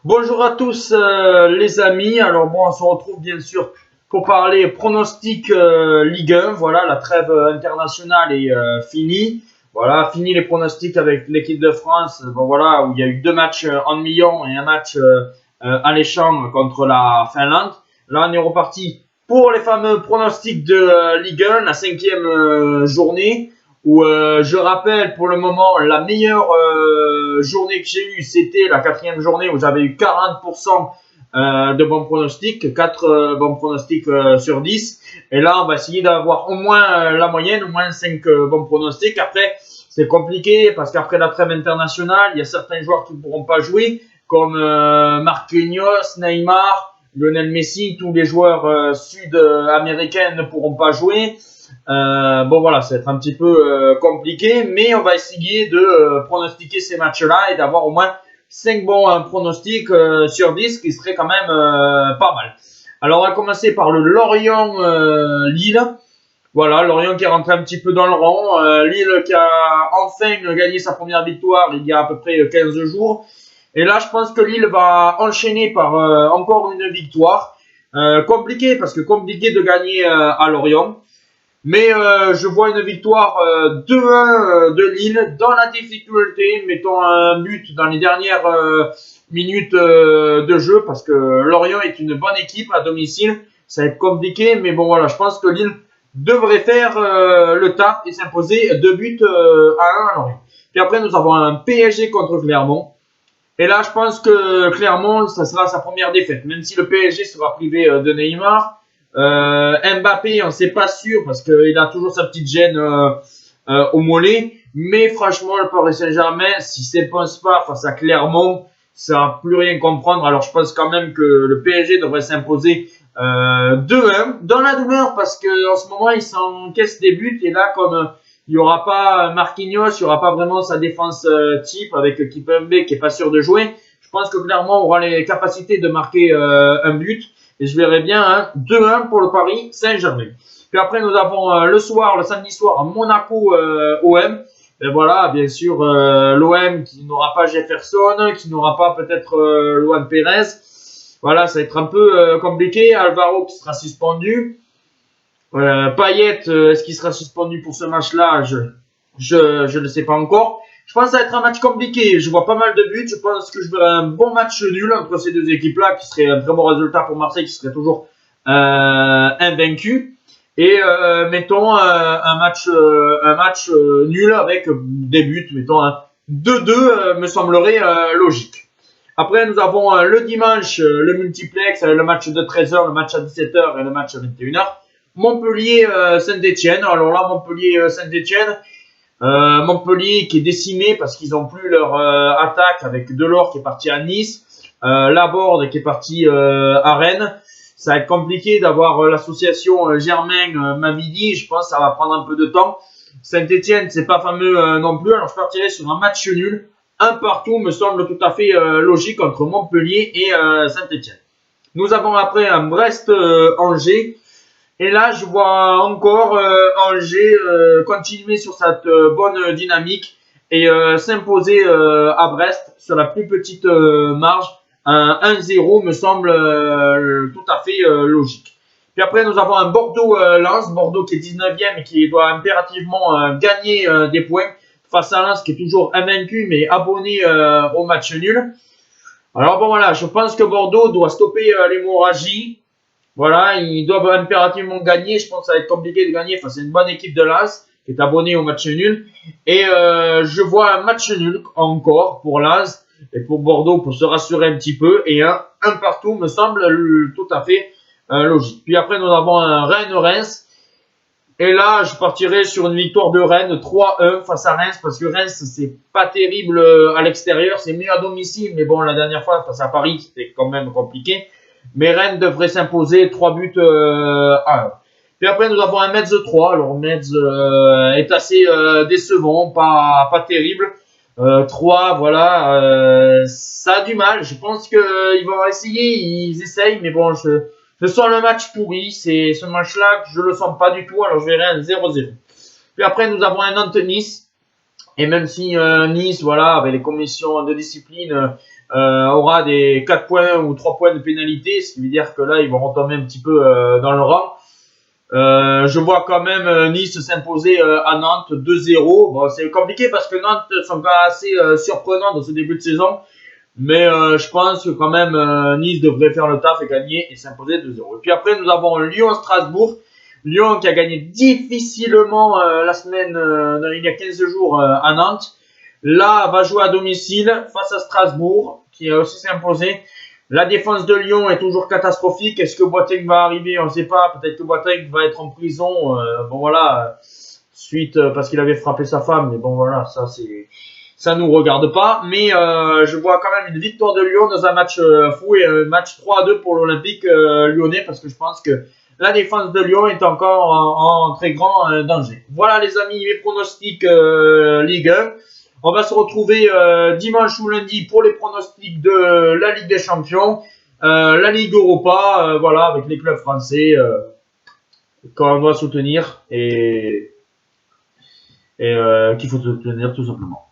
Bonjour à tous les amis. Alors bon, on se retrouve bien sûr pour parler pronostic Ligue 1. Voilà, la trêve internationale est finie. Voilà, fini les pronostics avec l'équipe de France. Bon voilà, où il y a eu deux matchs en million et un match alléchant contre la Finlande. Là, on est reparti pour les fameux pronostics de Ligue 1, la cinquième journée. Où je rappelle pour le moment la meilleure journée que j'ai eue, c'était la quatrième journée où j'avais eu 40% de bons pronostics, 4 bons pronostics sur 10. Et là, on va essayer d'avoir au moins la moyenne, au moins 5 bons pronostics. Après, c'est compliqué parce qu'après la trêve internationale, il y a certains joueurs qui ne pourront pas jouer, comme Marquinhos, Neymar, Lionel Messi, tous les joueurs sud-américains ne pourront pas jouer. Bon voilà, ça va être un petit peu compliqué, mais on va essayer de pronostiquer ces matchs-là et d'avoir au moins 5 bons pronostics sur 10, qui serait quand même pas mal. Alors on va commencer par le Lorient-Lille. Voilà, Lorient qui est rentré un petit peu dans le rang. Lille qui a enfin gagné sa première victoire il y a à peu près 15 jours. Et là, je pense que Lille va enchaîner par encore une victoire. Compliqué, parce que compliqué de gagner à Lorient. Mais je vois une victoire 2-1 de Lille dans la difficulté, mettons un but dans les dernières minutes de jeu, parce que Lorient est une bonne équipe à domicile. Ça va être compliqué, mais bon voilà, je pense que Lille devrait faire le taf et s'imposer 2 buts à 1 à Lorient. Puis après, nous avons un PSG contre Clermont. Et là, je pense que Clermont, ça sera sa première défaite, même si le PSG sera privé de Neymar. Mbappé, on ne sait pas sûr parce qu'il a toujours sa petite gêne au mollet. Mais franchement, le Paris Saint-Germain, s'il ne s'impose pas face à Clermont, ça ne va plus rien comprendre. Alors, je pense quand même que le PSG devrait s'imposer 2-1 dans la douleur, parce qu'en ce moment, il s'encaisse des buts. Et là, comme il n'y aura pas Marquinhos, il n'y aura pas vraiment sa défense type avec Kimpembe qui n'est pas sûr de jouer, je pense que Clermont aura les capacités de marquer un but. Et je verrai bien 2-1 pour le Paris Saint-Germain. Puis après, nous avons le samedi soir, Monaco OM. Et voilà, bien sûr, l'OM qui n'aura pas Jefferson, qui n'aura pas peut-être Luan Pérez. Voilà, ça va être un peu compliqué. Alvaro qui sera suspendu. Payet, est-ce qu'il sera suspendu pour ce match-là? Je ne sais pas encore. Je pense que ça va être un match compliqué. Je vois pas mal de buts. Je pense que je verrai un bon match nul entre ces deux équipes-là, qui serait un très bon résultat pour Marseille, qui serait toujours invaincu. Et mettons un match nul avec des buts, mettons un 2-2 me semblerait logique. Après, nous avons le dimanche le multiplex, le match de 13h, le match à 17h et le match à 21h. Montpellier Saint-Etienne. Alors là, Montpellier Saint-Etienne. Montpellier qui est décimé parce qu'ils n'ont plus leur attaque, avec Delors qui est parti à Nice, Laborde qui est parti à Rennes. Ça va être compliqué d'avoir l'association Germain-Mavidi. Je pense que ça va prendre un peu de temps. Saint-Etienne, c'est pas fameux non plus. Alors je partirai sur un match nul. Un partout me semble tout à fait logique entre Montpellier et Saint-Etienne. Nous avons après un Brest-Angers. Et là, je vois encore Angers continuer sur cette bonne dynamique et s'imposer à Brest sur la plus petite marge. Un 1-0 me semble tout à fait logique. Puis après, nous avons un Bordeaux-Lens. Bordeaux qui est 19e et qui doit impérativement gagner des points face à Lens qui est toujours invaincu mais abonné au match nul. Alors bon voilà, je pense que Bordeaux doit stopper l'hémorragie. Voilà, ils doivent impérativement gagner. Je pense que ça va être compliqué de gagner face à une bonne équipe de Lens qui est abonnée au match nul. Et je vois un match nul encore pour Lens et pour Bordeaux pour se rassurer un petit peu. Et un partout me semble tout à fait logique. Puis après, nous avons un Rennes-Reims. Et là, je partirai sur une victoire de Rennes 3-1 face à Reims, parce que Reims, c'est pas terrible à l'extérieur. C'est mieux à domicile. Mais bon, la dernière fois, face à Paris, c'était quand même compliqué. Mais Rennes devrait s'imposer 3 buts à 1. Puis après, nous avons un Metz 3. Alors, Metz est assez décevant, pas terrible. 3, voilà. Ça a du mal. Je pense qu'ils vont essayer, ils essayent. Mais bon, je sens le match pourri. C'est ce match-là que je le sens pas du tout. Alors, je verrai un 0-0. Puis après, nous avons un Nantes-Nice. Et même si Nice, voilà, avec les commissions de discipline, aura des 4 points ou 3 points de pénalité, ce qui veut dire que là, ils vont retomber un petit peu dans le rang. Je vois quand même Nice s'imposer à Nantes 2-0. Bon, c'est compliqué parce que Nantes sont quand même assez surprenants dans ce début de saison. Mais je pense que quand même Nice devrait faire le taf et gagner et s'imposer 2-0. Et puis après, nous avons Lyon-Strasbourg. Lyon qui a gagné difficilement la semaine, il y a 15 jours à Nantes. Là, va jouer à domicile face à Strasbourg, qui a aussi s'imposé. La défense de Lyon est toujours catastrophique. Est-ce que Boateng va arriver? On ne sait pas. Peut-être que Boateng va être en prison. Bon voilà, suite parce qu'il avait frappé sa femme. Mais bon voilà, ça nous regarde pas. Mais je vois quand même une victoire de Lyon dans un match fou et un match 3-2 pour l'Olympique lyonnais parce que je pense que la défense de Lyon est encore en très grand danger. Voilà les amis, mes pronostics Ligue 1. On va se retrouver dimanche ou lundi pour les pronostics de la Ligue des Champions, la Ligue Europa, voilà, avec les clubs français qu'on doit soutenir et qu'il faut soutenir tout simplement.